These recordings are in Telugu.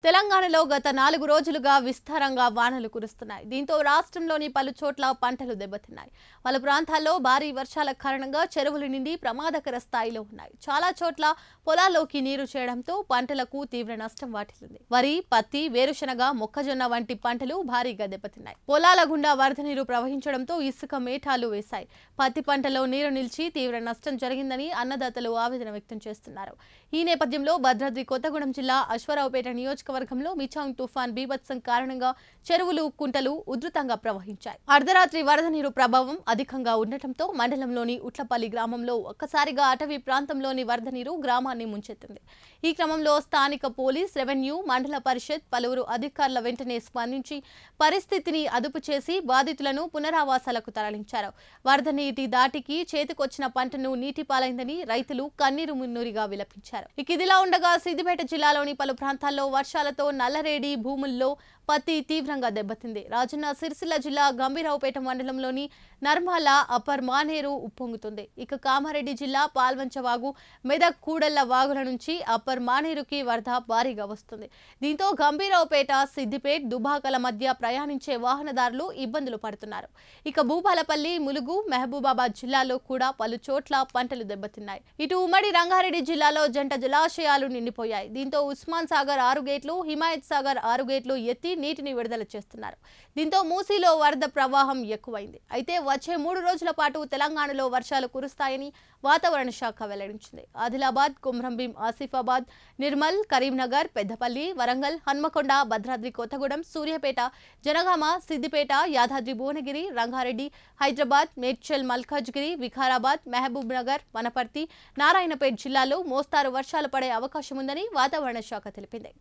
తెలంగాణలో గత 4 రోజులుగా విస్తారంగా వానలు కురుస్తున్నాయి. దీంతో రాష్ట్రంలోని పలు చోట్ల పంటలు దెబ్బతిన్నాయి. పలు ప్రాంతాల్లో భారీ వర్షాల కారణంగా చెరువులు నిండి ప్రమాదకర స్థాయిలో ఉన్నాయి. చాలా చోట్ల పొలాల్లోకి నీరు చేరడంతో పంటలకు తీవ్ర నష్టం వాటిల్లింది. వరి, పత్తి, వేరుశనగ, మొక్కజొన్న వంటి పంటలు భారీగా దెబ్బతిన్నాయి. పొలాల గుండా వరద నీరు ప్రవహించడంతో ఇసుక మేఠాలు వేశాయి. పత్తి పంటలో నీరు నిలిచి తీవ్ర నష్టం జరిగిందని అన్నదాతలు ఆవేదన వ్యక్తం చేస్తున్నారు. ఈ నేపథ్యంలో భద్రాద్రి కొత్తగూడెం జిల్లా అశ్వారావుపేట నియోజకవర్గంలో మిచాంగ్ తుఫాన్ బీభత్సం కారణంగా చెరువులు, కుంటలు ఉధృతంగా ప్రవహించాయి. అర్ధరాత్రి వరద నీరు ప్రభావం అధికంగా ఉండటంతో మండలంలోని ఉట్లపల్లి గ్రామంలో ఒక్కసారిగా అటవీ ప్రాంతంలోని వరద నీరు గ్రామాన్ని ముంచెత్తింది. ఈ క్రమంలో స్థానిక పోలీస్, రెవెన్యూ, మండల పరిషత్ పలువురు అధికారుల వెంటనే స్పందించి పరిస్థితిని అదుపు చేసి బాధితులను పునరావాసాలకు తరలించారు. వరద నీటి దాటికి చేతికొచ్చిన పంటను నీటిపాలైందని రైతులు కన్నీరు మున్నీరుగా విలపించారు. ఇదిలా ఉండగా సిద్దిపేట జిల్లాలోని పలు ప్రాంతాల్లో వర్షాలతో నల్లరేడి భూముల్లో పత్తి తీవ్రంగా దెబ్బతింది. రాజన్న సిరిసిల్ల జిల్లా గంభీరావుపేట మండలంలోని నర్మాల, అప్పర్ మానేరు ఉప్పొంగుతుంది. ఇక కామారెడ్డి జిల్లా పాల్వంచవాగు, మెదక్, కూడళ్ల వాగుల నుంచి అప్పర్ మానేరుకి వరద భారీగా వస్తుంది. దీంతో గంభీరావుపేట, సిద్దిపేట, దుబాకల మధ్య ప్రయాణించే వాహనదారులు ఇబ్బందులు పడుతున్నారు. ఇక భూపాలపల్లి, ములుగు, మహబూబాబాద్ జిల్లాలో కూడా పలు చోట్ల పంటలు దెబ్బతిన్నాయి. ఇటు ఉమ్మడి రంగారెడ్డి జిల్లాలో జంట జలాశయాలు నిండిపోయాయి. దీంతో ఉస్మాన్ సాగర్ 6 గేట్లు, హిమాయత్ సాగర్ 6 గేట్లు ఎత్తి నీటిని విడుదల చేస్తున్నారు. దీంతో మూసీలో వరద ప్రవాహం ఎక్కువైంది. అయితే వచ్చే 3 రోజుల పాటు తెలంగాణలో వర్షాలు కురుస్తాయని వాతావరణ శాఖ వెల్లడించింది. ఆదిలాబాద్, కుమ్రంభీం, ఆసిఫాబాద్, నిర్మల్, కరీంనగర్, పెద్దపల్లి, వరంగల్, హన్మకొండ, భద్రాద్రి కొత్తగూడెం, సూర్యాపేట, జనగామ, సిద్దిపేట, యాదాద్రి భువనగిరి, రంగారెడ్డి, హైదరాబాద్, మేడ్చల్, మల్కాజ్గిరి, వికారాబాద్, మహబూబ్ నగర్, వనపర్తి, నారాయణపేట జిల్లాలో మోస్తారు వర్షాలు పడే అవకాశం ఉందని వాతావరణ శాఖ తెలిపింది.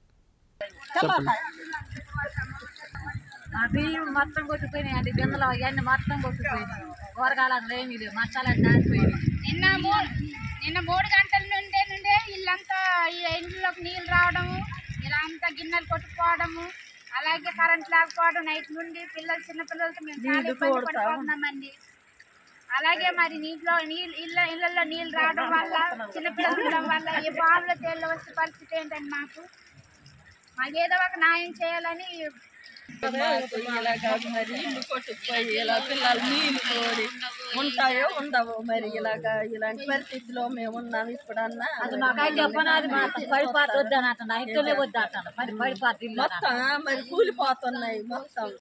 బియ్యం మొత్తం కొట్టుకుపోయినాయి అండి. బిందెలు అవన్నీ మొత్తం కొట్టుకుపోయినాయి. కూరగాయలు ఏమీ లేవు, మసాలాలు దాటిపోయినాయి. నిన్న 3 గంటల నుండే ఇల్లంతా ఇంట్లోకి నీళ్ళు రావడము, ఇలా అంతా గిన్నెలు కొట్టుకోవడము, అలాగే కరెంట్ లేకపోవడం, నైట్ నుండి చిన్న పిల్లలతో మేము చాలా ఇబ్బంది పడిపోతున్నామండి. అలాగే మరి ఇళ్ళల్లో నీళ్ళు రావడం వల్ల, చిన్నపిల్లలు ఉండడం వల్ల ఈ బావిలో తేళ్ళు వచ్చే పరిస్థితి ఏంటండి? మాకు ఏదో ఒక న్యాయం చేయాలని ఇలాగా మరి ఇల్లు కొట్టుకుపోయి ఇలా పిల్లలు నీళ్ళు తోడి ఉంటాయో ఉండవో మరి ఇలాంటి పరిస్థితిలో మేము ఉన్నాం. ఇప్పుడన్నా పడిపోతుంది వద్దు మొత్తం మరి కూలిపోతున్నాయి మొత్తం.